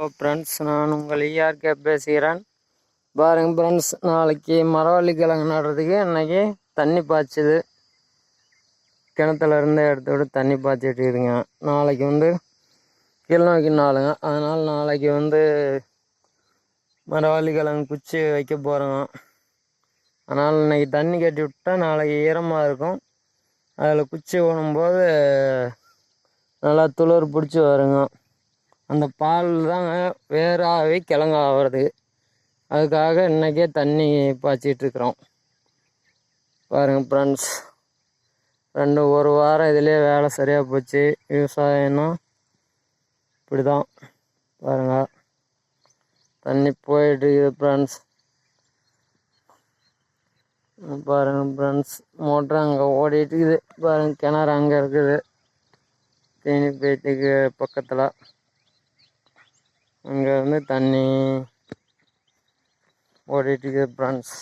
Friends, நான் உங்கள் ஈஆர்கே பேசுகிறேன். பாருங்க ஃப்ரெண்ட்ஸ், நாளைக்கு மரவள்ளி கிழங்கு நடுறதுக்கு இன்னைக்கு தண்ணி பாய்ச்சுது. கிணத்துல இருந்து எடுத்து விட்டு தண்ணி பாய்ச்சிட்டு இருக்குங்க. நாளைக்கு கிழமைக்கு நாளுங்க. அதனால் நாளைக்கு மரவள்ளி கிழங்கு குச்சி வைக்க போகிறோங்க. அதனால் இன்னைக்கு தண்ணி கட்டி விட்டா நாளைக்கு ஈரமாக இருக்கும். அதில் குச்சி ஓடும்போது நல்லா துளிர் பிடிச்சி வருங்க. அந்த பால் தாங்க வேறாகவே கிழங்கு ஆகிறது. அதுக்காக இன்றைக்கே தண்ணி பாய்ச்சிட்ருக்குறோம். பாருங்கள் ஃப்ரெண்ட்ஸ், ஒரு வாரம் இதிலே வேலை சரியாக போச்சு. விவசாயம்னா இப்படி தான். பாருங்கள், தண்ணி போயிட்டுருக்குது ஃப்ரெண்ட்ஸ். பாருங்கள் ஃப்ரெண்ட்ஸ், மோட்ரு அங்கே ஓடிட்டுருக்குது. பாருங்கள், கிணறு அங்கே இருக்குது. தீனி பேட்டுக்கு பக்கத்தில் அங்கே தண்ணி ஓடிட்டுருக்குது ஃப்ரெண்ட்ஸ்.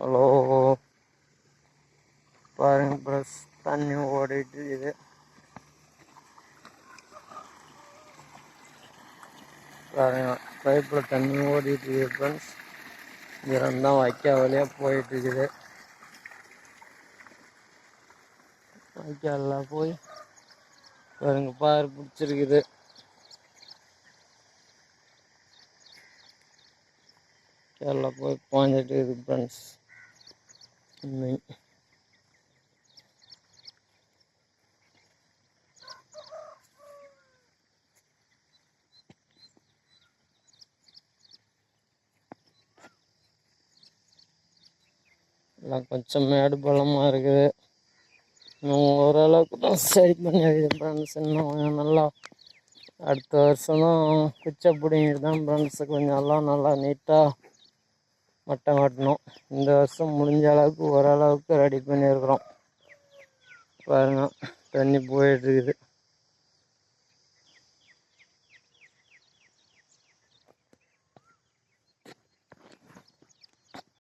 ஹலோ, பாருங்க ஃப்ரெண்ட்ஸ், தண்ணி ஓடிட்டு இருக்குது. பாருங்க, பைப்பில் தண்ணி ஓடிட்டு இருக்குது ஃப்ரெண்ட்ஸ். இதெல்லாம் தான் வைக்கா வழியாக போயிட்டு இருக்குது. வைக்கால போய் பாருங்க, பாரு பிடிச்சிருக்குது. எல்லாம் போய் பாஞ்சிட்டு இருக்குது ஃப்ரெண்ட்ஸ். எல்லாம் கொஞ்சம் மேடு பள்ளமாக இருக்குது. ஓரளவுக்கு தான் சரி பண்ணிடுது ஃப்ரெண்ட்ஸ். இன்னும் கொஞ்சம் நல்லா அடுத்த வருஷம் தான் குச்சை பிடிங்கிட்டு தான் ஃப்ரெண்ட்ஸு கொஞ்சம் எல்லாம் நல்லா நீட்டாக மட்டம் கட்டணும். இந்த வருஷம் முடிஞ்ச அளவுக்கு ஓரளவுக்கு ரெடி பண்ணியிருக்கிறோம். பாருங்கள், தண்ணி போயிட்டுருக்குது.